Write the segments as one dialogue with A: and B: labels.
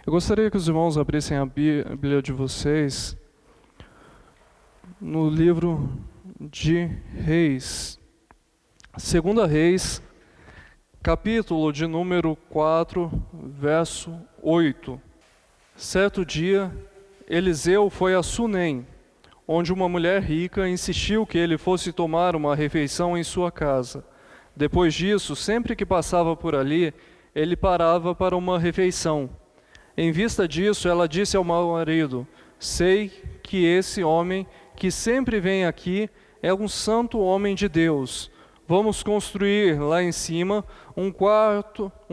A: Eu gostaria que os irmãos abrissem a Bíblia de vocês no livro de Reis, 2 Reis, capítulo de número 4, verso 8. Certo dia, Eliseu foi a Sunem, onde uma mulher rica insistiu que ele fosse tomar uma refeição em sua casa. Depois disso, sempre que passava por ali, ele parava para uma refeição. Em vista disso, ela disse ao marido: sei que esse homem que sempre vem aqui é um santo homem de Deus. Vamos construir lá em cima um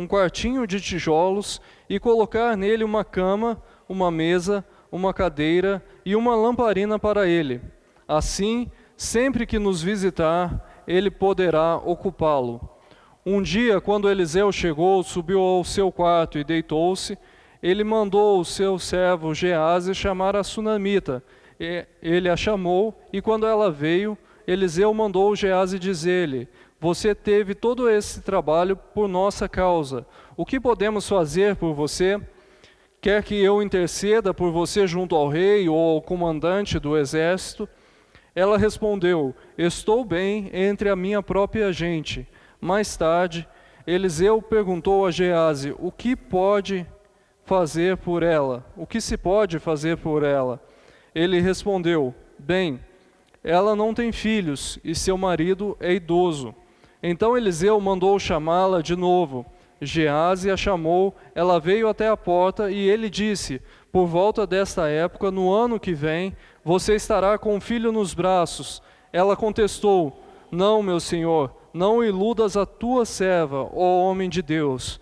A: quartinho de tijolos e colocar nele uma cama, uma mesa, uma cadeira e uma lamparina para ele. Assim, sempre que nos visitar, ele poderá ocupá-lo. Um dia, quando Eliseu chegou, subiu ao seu quarto e deitou-se. Ele mandou o seu servo Geazi chamar a sunamita. Ele a chamou, e quando ela veio, Eliseu mandou Geazi dizer-lhe: você teve todo esse trabalho por nossa causa. O que podemos fazer por você? Quer que eu interceda por você junto ao rei ou ao comandante do exército? Ela respondeu: estou bem entre a minha própria gente. Mais tarde, Eliseu perguntou a Geazi: o que pode fazer por ela? O que se pode fazer por ela? Ele respondeu: bem, ela não tem filhos e seu marido é idoso. Então Eliseu mandou chamá-la de novo. Geazi a chamou, ela veio até a porta e ele disse: por volta desta época, no ano que vem, você estará com um filho nos braços. Ela contestou: não, meu senhor, não iludas a tua serva, ó homem de Deus.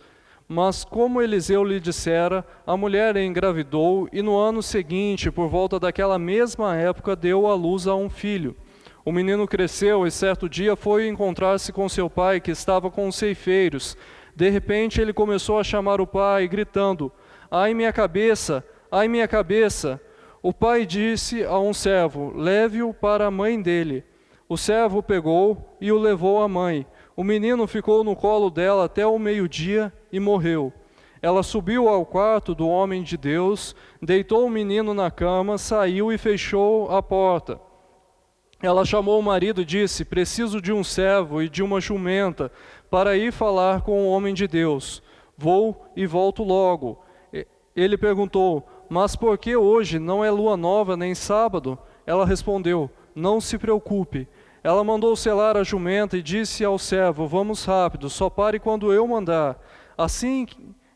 A: Mas como Eliseu lhe dissera, a mulher engravidou e no ano seguinte, por volta daquela mesma época, deu à luz a um filho. O menino cresceu e certo dia foi encontrar-se com seu pai, que estava com os ceifeiros. De repente ele começou a chamar o pai, gritando: ai minha cabeça, ai minha cabeça. O pai disse a um servo: leve-o para a mãe dele. O servo o pegou e o levou à mãe. O menino ficou no colo dela até o meio-dia e morreu. Ela subiu ao quarto do homem de Deus, deitou o menino na cama, saiu e fechou a porta. Ela chamou o marido e disse: preciso de um servo e de uma jumenta para ir falar com o homem de Deus. Vou e volto logo. Ele perguntou: mas por que hoje não é lua nova nem sábado? Ela respondeu: não se preocupe. Ela mandou selar a jumenta e disse ao servo: vamos rápido, só pare quando eu mandar. Assim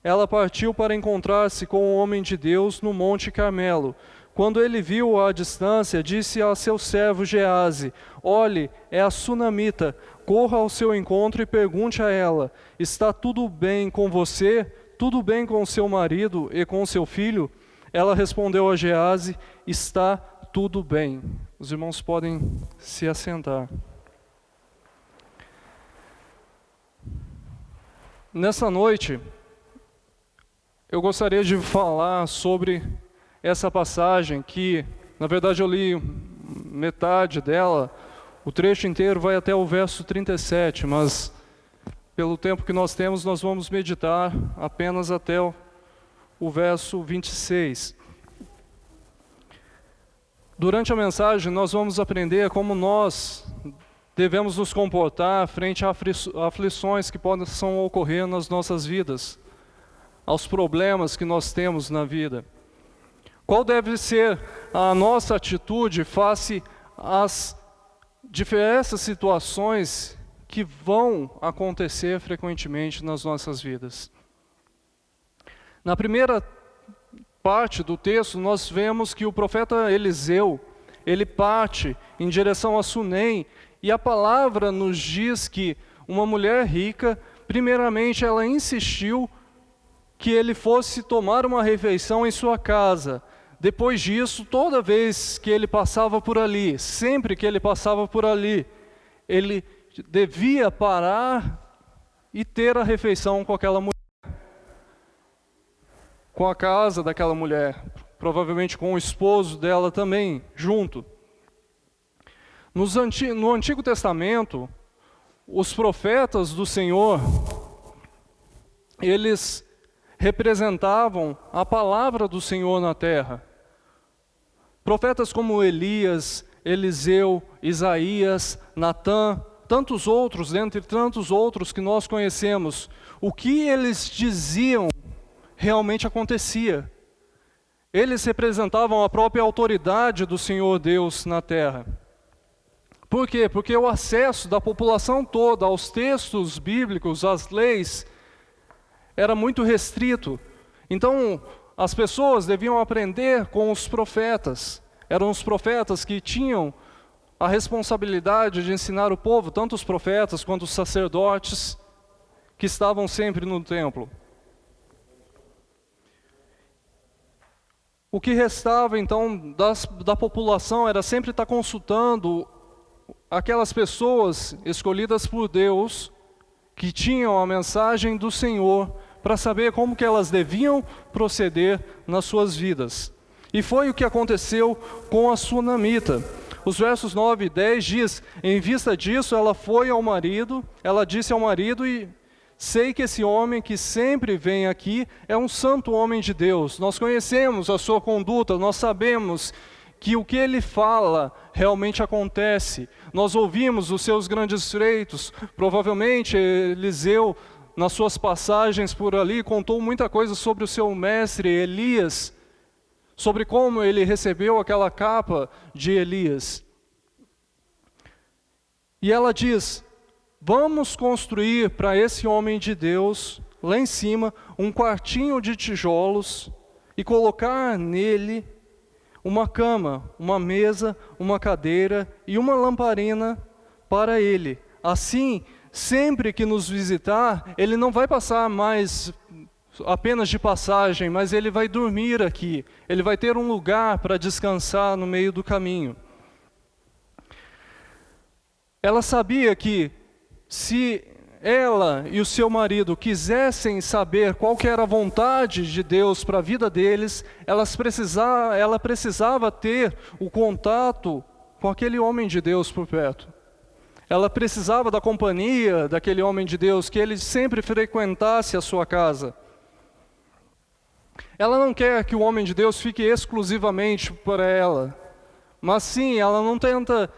A: ela partiu para encontrar-se com o homem de Deus no Monte Carmelo. Quando ele viu-a à distância, disse a seu servo Geazi: olhe, é a sunamita, corra ao seu encontro e pergunte a ela: está tudo bem com você? Tudo bem com seu marido e com seu filho? Ela respondeu a Geazi: está tudo bem. Os irmãos podem se assentar. Nessa noite, eu gostaria de falar sobre essa passagem que, na verdade, eu li metade dela. O trecho inteiro vai até o verso 37, mas pelo tempo que nós temos, nós vamos meditar apenas até o verso 26. Durante a mensagem, nós vamos aprender como nós devemos nos comportar frente a aflições que possam ocorrer nas nossas vidas, aos problemas que nós temos na vida. Qual deve ser a nossa atitude face às diversas situações que vão acontecer frequentemente nas nossas vidas? Na primeira parte do texto, nós vemos que o profeta Eliseu, ele parte em direção a Sunem, e a palavra nos diz que uma mulher rica, primeiramente ela insistiu que ele fosse tomar uma refeição em sua casa. Depois disso, toda vez que ele passava por ali, sempre que ele passava por ali, ele devia parar e ter a refeição com aquela mulher, com a casa daquela mulher, provavelmente com o esposo dela também, junto. No Antigo Testamento, os profetas do Senhor, eles representavam a palavra do Senhor na terra. Profetas como Elias, Eliseu, Isaías, Natã, tantos outros, dentre tantos outros que nós conhecemos, o que eles diziam realmente acontecia. Eles representavam a própria autoridade do Senhor Deus na terra. Por quê? Porque o acesso da população toda aos textos bíblicos, às leis, era muito restrito. Então, as pessoas deviam aprender com os profetas. Eram os profetas que tinham a responsabilidade de ensinar o povo, tanto os profetas quanto os sacerdotes, que estavam sempre no templo. O que restava, então, da população era sempre estar consultando aquelas pessoas escolhidas por Deus, que tinham a mensagem do Senhor, para saber como que elas deviam proceder nas suas vidas. E foi o que aconteceu com a sunamita. Os versos 9 e 10 diz: em vista disso, ela foi ao marido, ela disse ao marido: e sei que esse homem que sempre vem aqui é um santo homem de Deus. Nós conhecemos a sua conduta, nós sabemos que o que ele fala realmente acontece. Nós ouvimos os seus grandes feitos. Provavelmente Eliseu, nas suas passagens por ali, contou muita coisa sobre o seu mestre Elias, sobre como ele recebeu aquela capa de Elias. E ela diz: vamos construir para esse homem de Deus, lá em cima, um quartinho de tijolos e colocar nele uma cama, uma mesa, uma cadeira e uma lamparina para ele. Assim, sempre que nos visitar, ele não vai passar mais apenas de passagem, mas ele vai dormir aqui. Ele vai ter um lugar para descansar no meio do caminho. Ela sabia que se ela e o seu marido quisessem saber qual que era a vontade de Deus para a vida deles, ela precisava ter o contato com aquele homem de Deus por perto. Ela precisava da companhia daquele homem de Deus, que ele sempre frequentasse a sua casa. Ela não quer que o homem de Deus fique exclusivamente para ela, mas sim, ela não tenta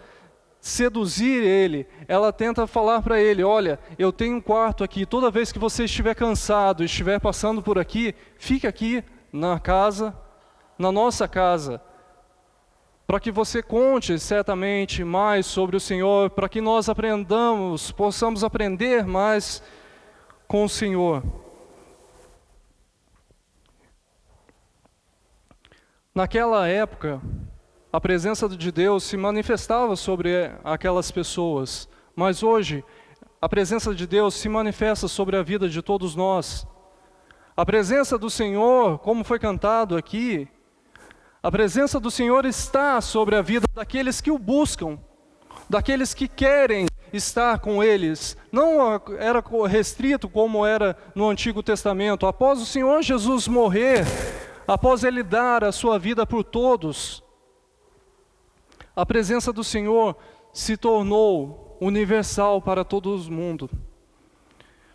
A: seduzir ele, ela tenta falar para ele: olha, eu tenho um quarto aqui, toda vez que você estiver cansado, estiver passando por aqui, fique aqui na casa, na nossa casa, para que você conte certamente mais sobre o Senhor, para que nós possamos aprender mais com o Senhor. Naquela época, a presença de Deus se manifestava sobre aquelas pessoas, mas hoje a presença de Deus se manifesta sobre a vida de todos nós. A presença do Senhor, como foi cantado aqui, a presença do Senhor está sobre a vida daqueles que o buscam, daqueles que querem estar com eles. Não era restrito como era no Antigo Testamento. Após o Senhor Jesus morrer, após Ele dar a sua vida por todos, a presença do Senhor se tornou universal para todo o mundo.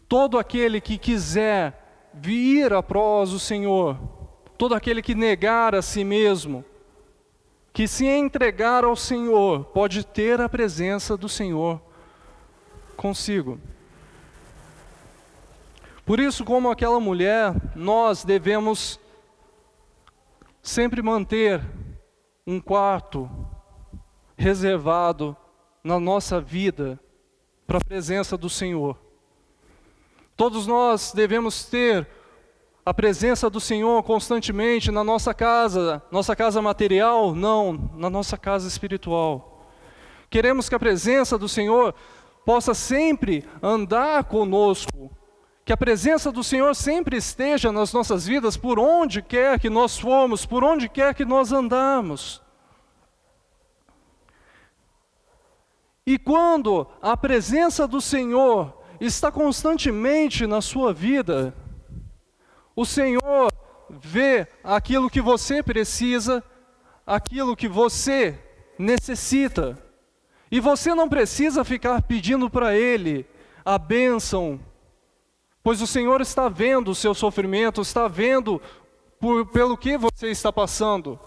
A: Todo aquele que quiser vir após o Senhor, todo aquele que negar a si mesmo, que se entregar ao Senhor, pode ter a presença do Senhor consigo. Por isso, como aquela mulher, nós devemos sempre manter um quarto reservado na nossa vida para a presença do Senhor. Todos nós devemos ter a presença do Senhor constantemente na nossa casa material, não, na nossa casa espiritual. Queremos que a presença do Senhor possa sempre andar conosco, que a presença do Senhor sempre esteja nas nossas vidas, por onde quer que nós formos, por onde quer que nós andarmos. E quando a presença do Senhor está constantemente na sua vida, o Senhor vê aquilo que você precisa, aquilo que você necessita. E você não precisa ficar pedindo para Ele a bênção, pois o Senhor está vendo o seu sofrimento, está vendo pelo que você está passando.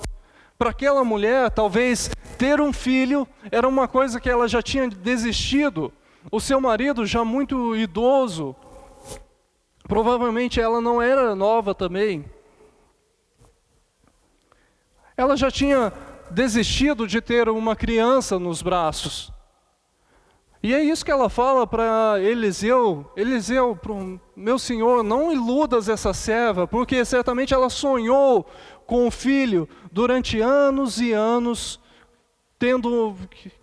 A: Para aquela mulher, talvez ter um filho era uma coisa que ela já tinha desistido. O seu marido já muito idoso, provavelmente ela não era nova também. Ela já tinha desistido de ter uma criança nos braços. E é isso que ela fala para Eliseu: Eliseu, meu senhor, não iludas essa serva, porque certamente ela sonhou com o filho durante anos e anos, tendo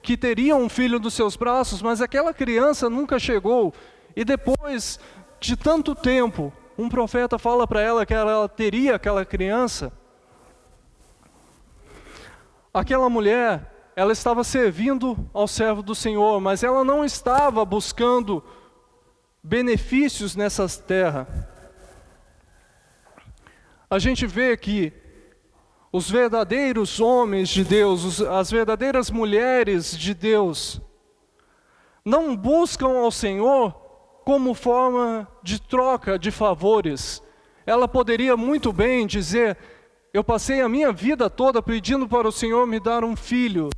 A: que teria um filho dos seus braços, mas aquela criança nunca chegou. E depois de tanto tempo, um profeta fala para ela que ela teria aquela criança. Aquela mulher, ela estava servindo ao servo do Senhor, mas ela não estava buscando benefícios nessa terra. A gente vê que os verdadeiros homens de Deus, as verdadeiras mulheres de Deus, não buscam ao Senhor como forma de troca de favores. Ela poderia muito bem dizer: eu passei a minha vida toda pedindo para o Senhor me dar um filho,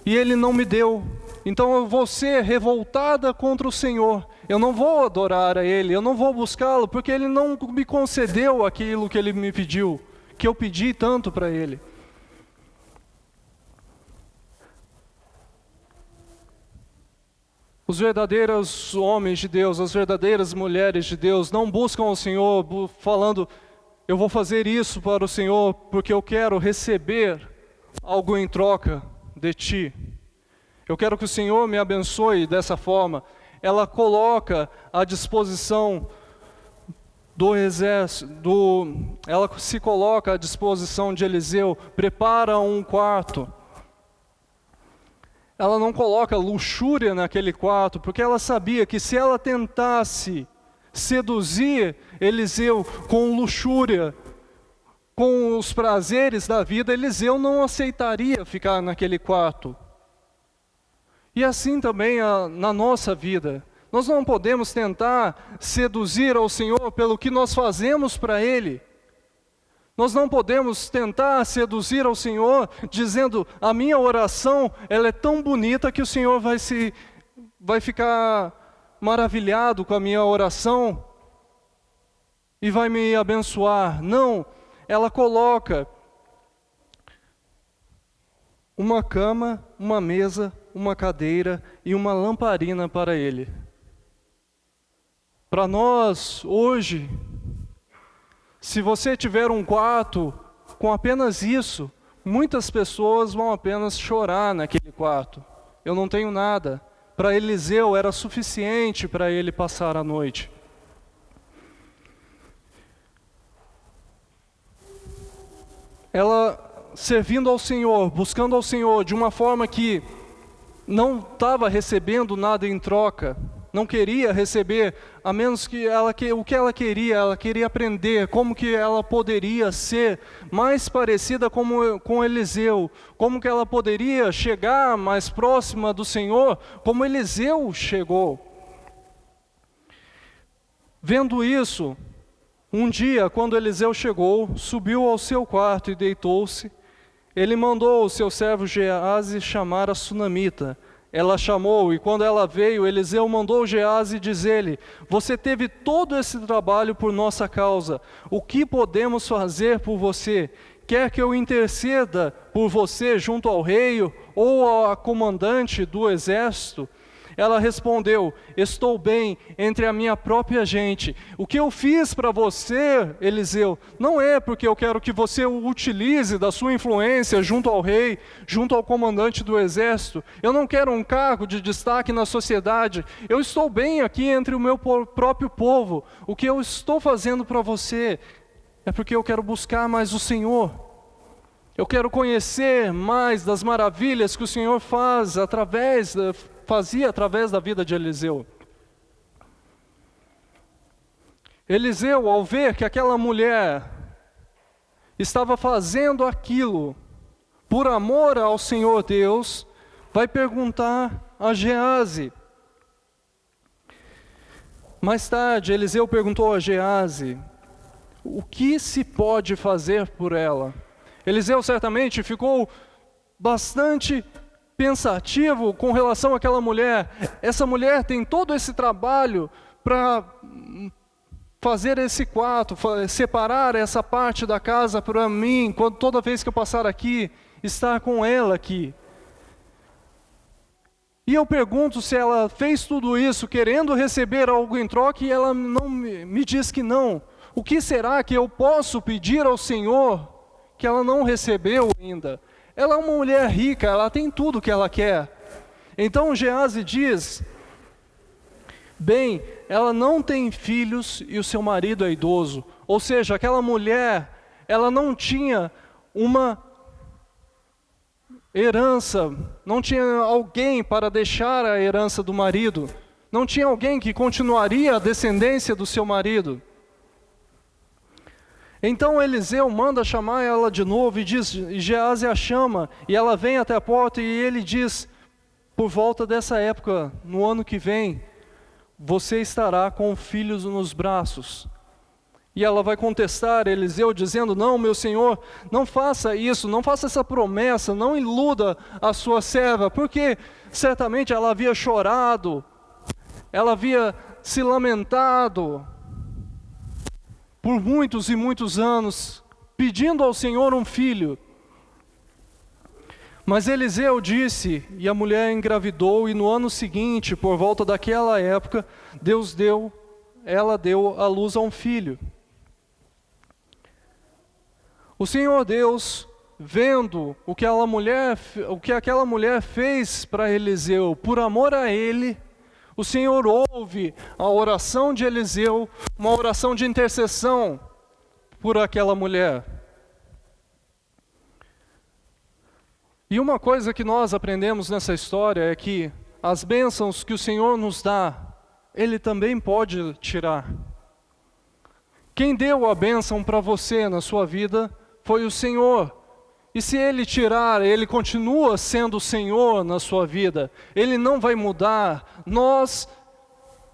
A: e Ele não me deu. Então eu vou ser revoltada contra o Senhor. Eu não vou adorar a Ele, eu não vou buscá-lo, porque Ele não me concedeu aquilo que Ele me pediu, que eu pedi tanto para Ele. Os verdadeiros homens de Deus, as verdadeiras mulheres de Deus, não buscam o Senhor falando: eu vou fazer isso para o Senhor porque eu quero receber algo em troca de Ti. Eu quero que o Senhor me abençoe dessa forma. Ela coloca à disposição do exército, ela se coloca à disposição de Eliseu, prepara um quarto. Ela não coloca luxúria naquele quarto, porque ela sabia que se ela tentasse seduzir Eliseu com luxúria, com os prazeres da vida, Eliseu não aceitaria ficar naquele quarto. E assim também na nossa vida. Nós não podemos tentar seduzir ao Senhor pelo que nós fazemos para Ele. Nós não podemos tentar seduzir ao Senhor dizendo: a minha oração ela é tão bonita que o Senhor vai ficar maravilhado com a minha oração e vai me abençoar. Não, ela coloca uma cama, uma mesa, uma cadeira e uma lamparina para ele. Para nós, hoje, se você tiver um quarto com apenas isso, muitas pessoas vão apenas chorar naquele quarto. Eu não tenho nada. Para Eliseu era suficiente para ele passar a noite. Ela servindo ao Senhor, buscando ao Senhor de uma forma que não estava recebendo nada em troca, não queria receber, a menos que o que ela queria aprender como que ela poderia ser mais parecida com Eliseu, como que ela poderia chegar mais próxima do Senhor, como Eliseu chegou. Vendo isso, um dia, quando Eliseu chegou, subiu ao seu quarto e deitou-se. Ele mandou o seu servo Geazi chamar a sunamita. Ela chamou, e quando ela veio, Eliseu mandou Geazi dizer-lhe: você teve todo esse trabalho por nossa causa. O que podemos fazer por você? Quer que eu interceda por você junto ao rei ou ao comandante do exército? Ela respondeu: estou bem entre a minha própria gente. O que eu fiz para você, Eliseu, não é porque eu quero que você o utilize da sua influência junto ao rei, junto ao comandante do exército. Eu não quero um cargo de destaque na sociedade. Eu estou bem aqui entre o meu próprio povo. O que eu estou fazendo para você é porque eu quero buscar mais o Senhor. Eu quero conhecer mais das maravilhas que o Senhor fazia através da vida de Eliseu. Eliseu, ao ver que aquela mulher estava fazendo aquilo por amor ao Senhor Deus, vai perguntar a Geazi: Mais tarde, Eliseu perguntou a Geazi, o que se pode fazer por ela? Eliseu certamente ficou bastante pensativo com relação àquela mulher. Essa mulher tem todo esse trabalho para fazer esse quarto, separar essa parte da casa para mim, toda vez que eu passar aqui, estar com ela aqui. E eu pergunto se ela fez tudo isso querendo receber algo em troca e ela não me diz que não. O que será que eu posso pedir ao Senhor que ela não recebeu ainda? Ela é uma mulher rica, ela tem tudo que ela quer. Então Geazi diz, bem, ela não tem filhos e o seu marido é idoso. Ou seja, aquela mulher, ela não tinha uma herança, não tinha alguém para deixar a herança do marido, não tinha alguém que continuaria a descendência do seu marido. Então Eliseu manda chamar ela de novo e diz, e Geazi a chama, e ela vem até a porta e ele diz, por volta dessa época, no ano que vem, você estará com filhos nos braços. E ela vai contestar Eliseu dizendo, não, meu senhor, não faça isso, não faça essa promessa, não iluda a sua serva, porque certamente ela havia chorado, ela havia se lamentado por muitos e muitos anos, pedindo ao Senhor um filho. Mas Eliseu disse, e a mulher engravidou, e no ano seguinte, por volta daquela época, ela deu à luz a um filho. O Senhor Deus, vendo o que aquela mulher fez para Eliseu, por amor a ele, o Senhor ouve a oração de Eliseu, uma oração de intercessão por aquela mulher. E uma coisa que nós aprendemos nessa história é que as bênçãos que o Senhor nos dá, Ele também pode tirar. Quem deu a bênção para você na sua vida foi o Senhor. E se Ele tirar, Ele continua sendo o Senhor na sua vida. Ele não vai mudar. Nós,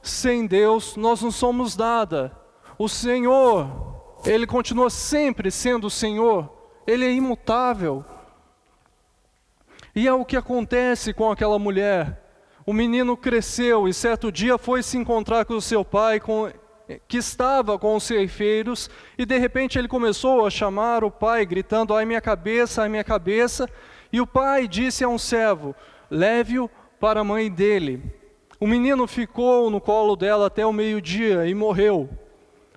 A: sem Deus, nós não somos nada. O Senhor, Ele continua sempre sendo o Senhor. Ele é imutável. E é o que acontece com aquela mulher. O menino cresceu e certo dia foi se encontrar com o seu pai, que estava com os ceifeiros, e de repente ele começou a chamar o pai, gritando, ai minha cabeça, e o pai disse a um servo, leve-o para a mãe dele. O menino ficou no colo dela até o meio-dia e morreu.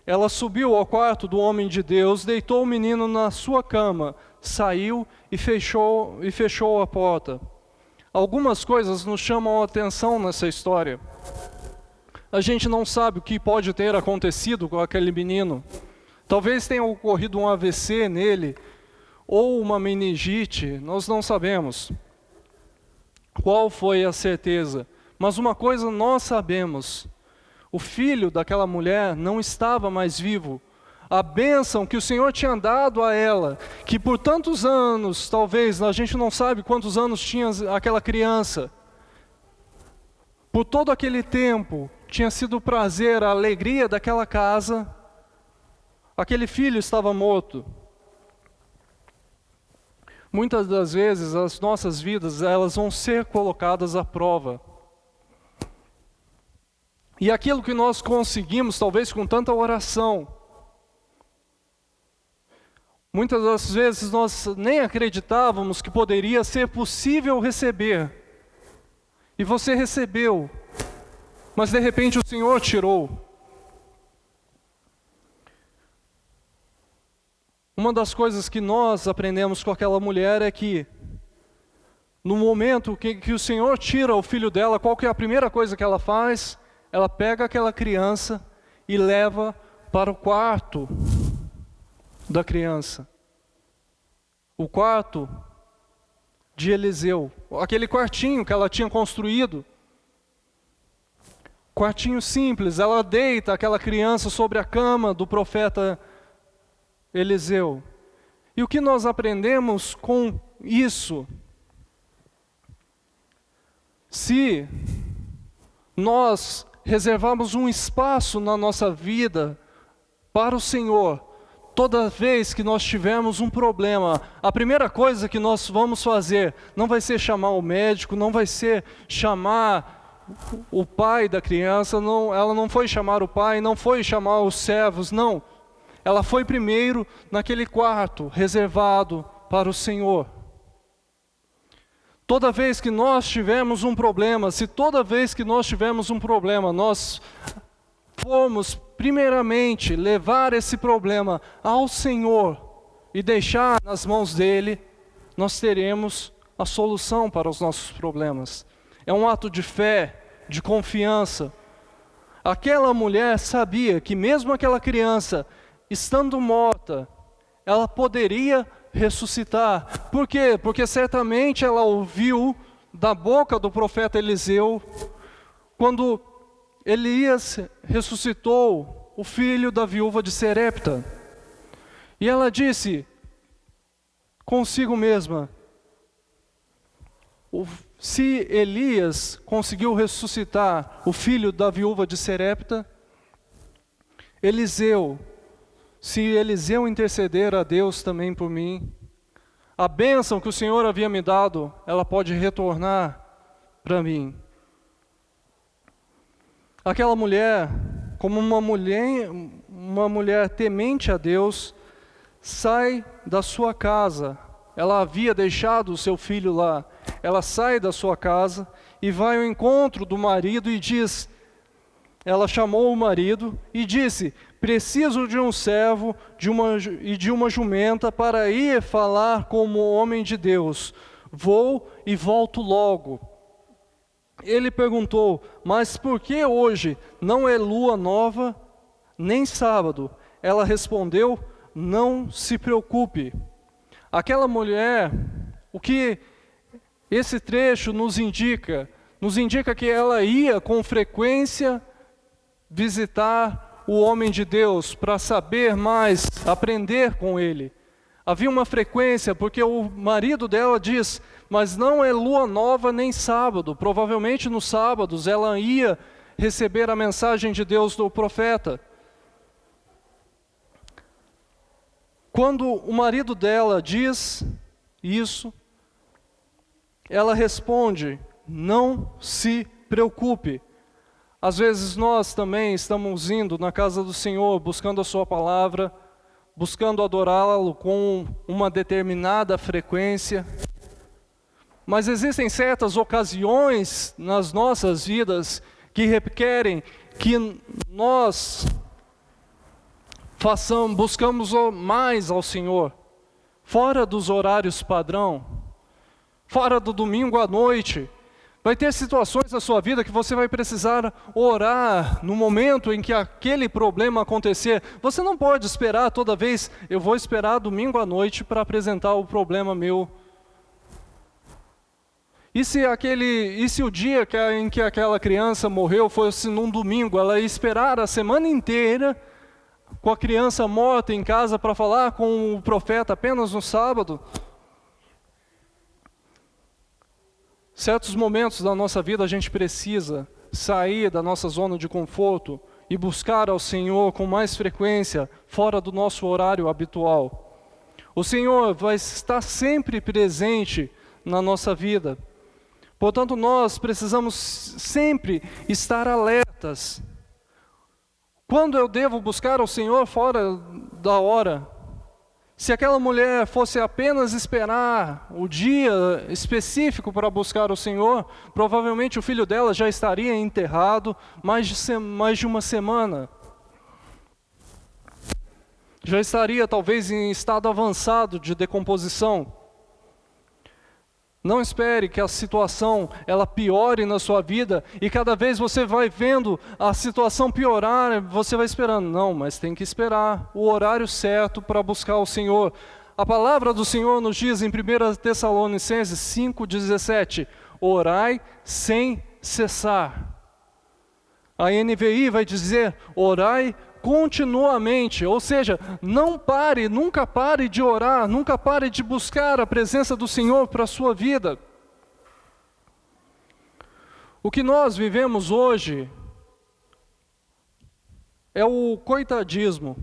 A: Ela subiu ao quarto do homem de Deus, deitou o menino na sua cama, saiu e fechou a porta. Algumas coisas nos chamam a atenção nessa história. A gente não sabe o que pode ter acontecido com aquele menino. Talvez tenha ocorrido um AVC nele, ou uma meningite, nós não sabemos qual foi a certeza. Mas uma coisa nós sabemos, o filho daquela mulher não estava mais vivo. A bênção que o Senhor tinha dado a ela, que por tantos anos, talvez, a gente não sabe quantos anos tinha aquela criança, por todo aquele tempo, tinha sido o prazer, a alegria daquela casa, aquele filho estava morto. Muitas das vezes as nossas vidas, elas vão ser colocadas à prova. E aquilo que nós conseguimos, talvez com tanta oração, muitas das vezes nós nem acreditávamos que poderia ser possível receber. E você recebeu, mas de repente o Senhor tirou. Uma das coisas que nós aprendemos com aquela mulher é que, no momento que o Senhor tira o filho dela, qual que é a primeira coisa que ela faz? Ela pega aquela criança e leva para o quarto da criança. O quarto de Eliseu, aquele quartinho que ela tinha construído. Quartinho simples, ela deita aquela criança sobre a cama do profeta Eliseu. E o que nós aprendemos com isso? Se nós reservarmos um espaço na nossa vida para o Senhor, toda vez que nós tivermos um problema, a primeira coisa que nós vamos fazer não vai ser chamar o médico, não vai ser chamar o pai da criança, não, ela não foi chamar o pai, não foi chamar os servos, não. Ela foi primeiro naquele quarto reservado para o Senhor. Toda vez que nós tivermos um problema, se toda vez que nós tivermos um problema, nós formos primeiramente levar esse problema ao Senhor e deixar nas mãos dele, nós teremos a solução para os nossos problemas. É um ato de fé, de confiança. Aquela mulher sabia que mesmo aquela criança, estando morta, ela poderia ressuscitar. Por quê? Porque certamente ela ouviu da boca do profeta Eliseu, quando Elias ressuscitou o filho da viúva de Serepta. E ela disse consigo mesma, se Elias conseguiu ressuscitar o filho da viúva de Serepta, se Eliseu interceder a Deus também por mim, a bênção que o Senhor havia me dado, ela pode retornar para mim. Aquela mulher, como uma mulher temente a Deus, sai da sua casa. Ela havia deixado o seu filho lá. Ela sai da sua casa e vai ao encontro do marido e diz, ela chamou o marido e disse, preciso de um servo e de uma jumenta para ir falar como homem de Deus. Vou e volto logo. Ele perguntou, mas por que hoje não é lua nova, nem sábado? Ela respondeu, não se preocupe. Aquela mulher, o que esse trecho nos indica que ela ia com frequência visitar o homem de Deus para saber mais, aprender com ele. Havia uma frequência, porque o marido dela diz, mas não é lua nova nem sábado. Provavelmente nos sábados ela ia receber a mensagem de Deus do profeta. Quando o marido dela diz isso, ela responde, não se preocupe. Às vezes nós também estamos indo na casa do Senhor, buscando a sua palavra, buscando adorá-lo com uma determinada frequência. Mas existem certas ocasiões nas nossas vidas que requerem que nós buscamos mais ao Senhor, fora dos horários padrão, fora do domingo à noite. Vai ter situações na sua vida que você vai precisar orar no momento em que aquele problema acontecer. Você não pode esperar toda vez, eu vou esperar domingo à noite para apresentar o problema meu. E se o dia em que aquela criança morreu fosse num domingo, ela ia esperar a semana inteira com a criança morta em casa para falar com o profeta apenas no sábado? Certos momentos da nossa vida a gente precisa sair da nossa zona de conforto e buscar ao Senhor com mais frequência, fora do nosso horário habitual. O Senhor vai estar sempre presente na nossa vida. Portanto, nós precisamos sempre estar alertas. Quando eu devo buscar ao Senhor fora da hora? Se aquela mulher fosse apenas esperar o dia específico para buscar o Senhor, provavelmente o filho dela já estaria enterrado mais de uma semana. Já estaria talvez em estado avançado de decomposição. Não espere que a situação ela piore na sua vida e cada vez você vai vendo a situação piorar, você vai esperando. Não, mas tem que esperar o horário certo para buscar o Senhor. A palavra do Senhor nos diz em 1 Tessalonicenses 5,17, orai sem cessar. A NVI vai dizer, orai continuamente, ou seja, não pare, nunca pare de orar, nunca pare de buscar a presença do Senhor para a sua vida. O que nós vivemos hoje é o coitadismo.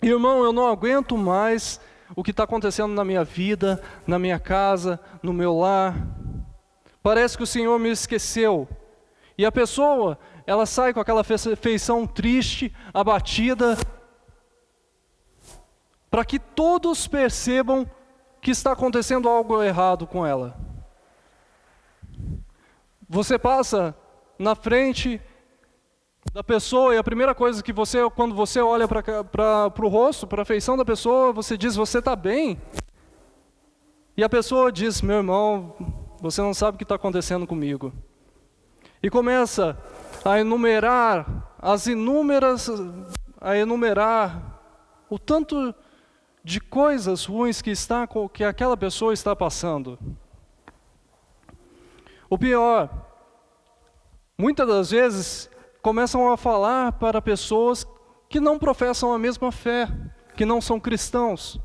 A: Irmão, eu não aguento mais o que está acontecendo na minha vida, na minha casa, no meu lar. Parece que o Senhor me esqueceu. E a pessoa, ela sai com aquela feição triste, abatida, para que todos percebam que está acontecendo algo errado com ela. Você passa na frente da pessoa e a primeira coisa que você, quando você olha para o rosto, para a feição da pessoa, você diz, você está bem? E a pessoa diz, meu irmão, você não sabe o que está acontecendo comigo. E começa a enumerar o tanto de coisas ruins que aquela pessoa está passando. O pior, muitas das vezes começam a falar para pessoas que não professam a mesma fé, que não são cristãos.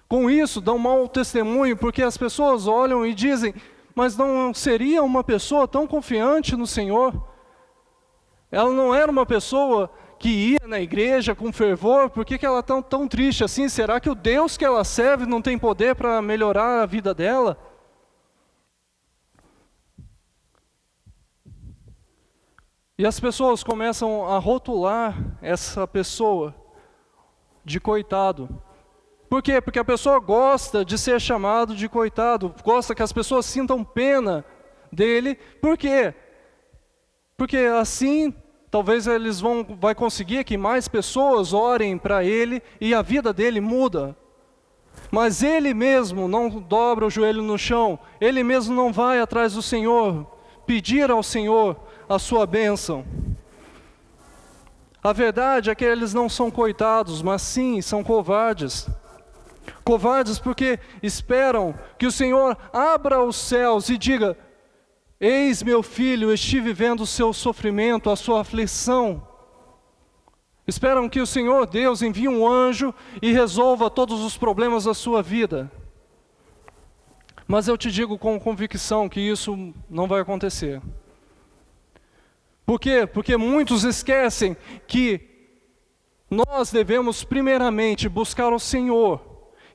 A: Com isso, dão mau testemunho, porque as pessoas olham e dizem, mas não seria uma pessoa tão confiante no Senhor? Ela não era uma pessoa que ia na igreja com fervor, por que ela está tão triste assim? Será que o Deus que ela serve não tem poder para melhorar a vida dela? E as pessoas começam a rotular essa pessoa de coitado. Por quê? Porque a pessoa gosta de ser chamado de coitado, gosta que as pessoas sintam pena dele. Por quê? Porque assim, talvez vai conseguir que mais pessoas orem para ele e a vida dele muda. Mas ele mesmo não dobra o joelho no chão, ele mesmo não vai atrás do Senhor, pedir ao Senhor a sua bênção. A verdade é que eles não são coitados, mas sim são covardes. Covardes porque esperam que o Senhor abra os céus e diga, eis meu filho, estive vendo o seu sofrimento, a sua aflição. Esperam que o Senhor Deus envie um anjo e resolva todos os problemas da sua vida. Mas eu te digo com convicção que isso não vai acontecer. Por quê? Porque muitos esquecem que nós devemos primeiramente buscar o Senhor.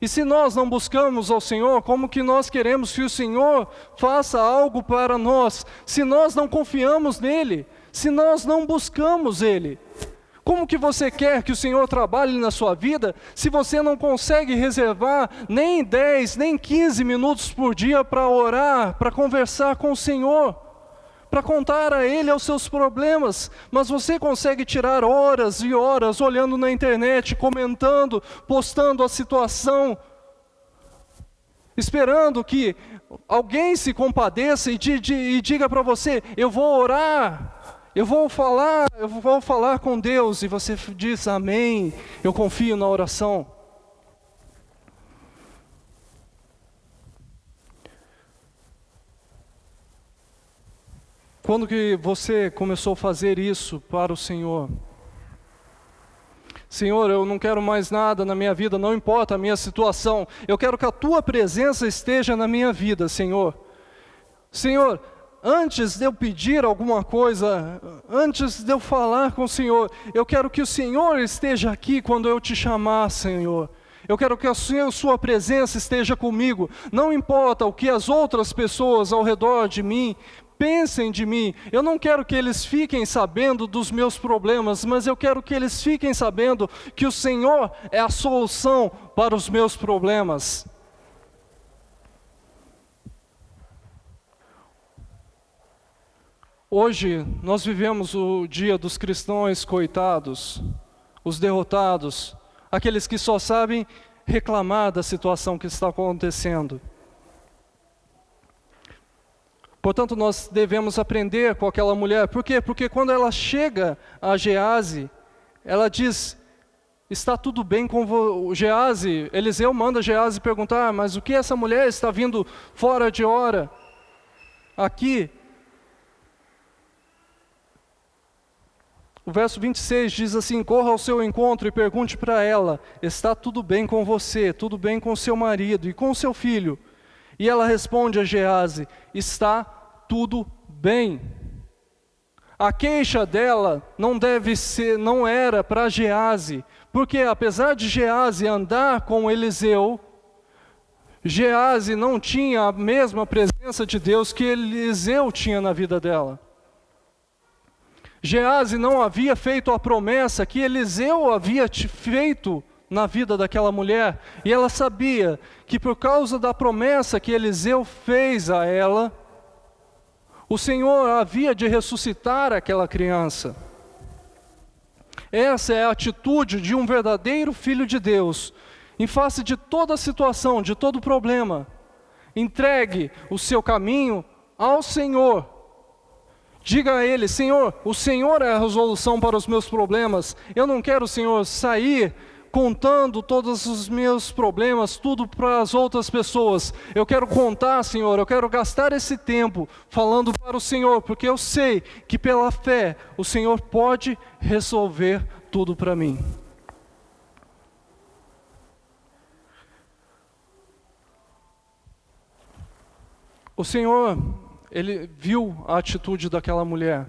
A: E se nós não buscamos ao Senhor, como que nós queremos que o Senhor faça algo para nós? Se nós não confiamos nele, se nós não buscamos Ele. Como que você quer que o Senhor trabalhe na sua vida, se você não consegue reservar nem 10, nem 15 minutos por dia para orar, para conversar com o Senhor? Para contar a Ele os seus problemas, mas você consegue tirar horas e horas olhando na internet, comentando, postando a situação, esperando que alguém se compadeça e diga para você, eu vou orar, eu vou falar com Deus, e você diz, amém, eu confio na oração. Quando que você começou a fazer isso para o Senhor? Senhor, eu não quero mais nada na minha vida, não importa a minha situação. Eu quero que a Tua presença esteja na minha vida, Senhor. Senhor, antes de eu pedir alguma coisa, antes de eu falar com o Senhor, eu quero que o Senhor esteja aqui quando eu te chamar, Senhor. Eu quero que a Sua presença esteja comigo. Não importa o que as outras pessoas ao redor de mim pensem de mim, eu não quero que eles fiquem sabendo dos meus problemas, mas eu quero que eles fiquem sabendo que o Senhor é a solução para os meus problemas. Hoje nós vivemos o dia dos cristãos coitados, os derrotados, aqueles que só sabem reclamar da situação que está acontecendo. Portanto, nós devemos aprender com aquela mulher. Por quê? Porque quando ela chega a Geazi, ela diz, está tudo bem com Geazi? Eliseu manda Geazi perguntar, mas o que essa mulher está vindo fora de hora aqui? O verso 26 diz assim, corra ao seu encontro e pergunte para ela, está tudo bem com você, tudo bem com seu marido e com seu filho? E ela responde a Geazi, está tudo bem. A queixa dela não era para Gease, porque apesar de Gease andar com Eliseu, Gease não tinha a mesma presença de Deus que Eliseu tinha na vida dela. Gease não havia feito a promessa que Eliseu havia feito na vida daquela mulher, e ela sabia que por causa da promessa que Eliseu fez a ela, o Senhor havia de ressuscitar aquela criança. Essa é a atitude de um verdadeiro filho de Deus, em face de toda a situação, de todo problema. Entregue o seu caminho ao Senhor. Diga a Ele: Senhor, o Senhor é a resolução para os meus problemas. Eu não quero, Senhor, sair contando todos os meus problemas, tudo para as outras pessoas. Eu quero contar, Senhor, eu quero gastar esse tempo falando para o Senhor, porque eu sei que pela fé o Senhor pode resolver tudo para mim. O Senhor, Ele viu a atitude daquela mulher.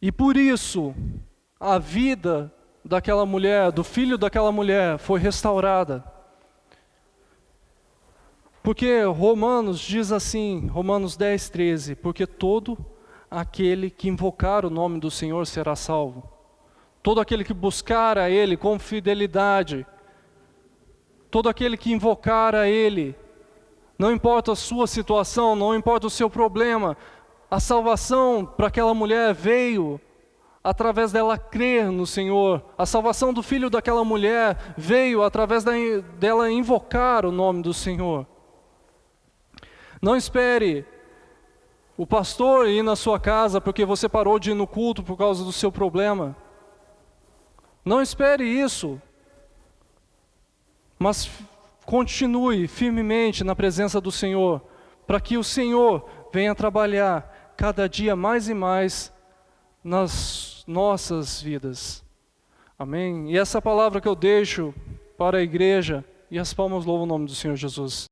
A: E por isso, a vida daquela mulher, do filho daquela mulher, foi restaurada. Porque Romanos diz assim, Romanos 10:13, porque todo aquele que invocar o nome do Senhor será salvo. Todo aquele que buscar a Ele com fidelidade, todo aquele que invocar a Ele, não importa a sua situação, não importa o seu problema, a salvação para aquela mulher veio através dela crer no Senhor. A salvação do filho daquela mulher veio através dela invocar o nome do Senhor. Não espere o pastor ir na sua casa porque você parou de ir no culto por causa do seu problema. Não espere isso. Mas continue firmemente na presença do Senhor, para que o Senhor venha trabalhar cada dia mais e mais nas nossas vidas. Amém? E essa palavra que eu deixo para a igreja, e as palmas louvam o nome do Senhor Jesus.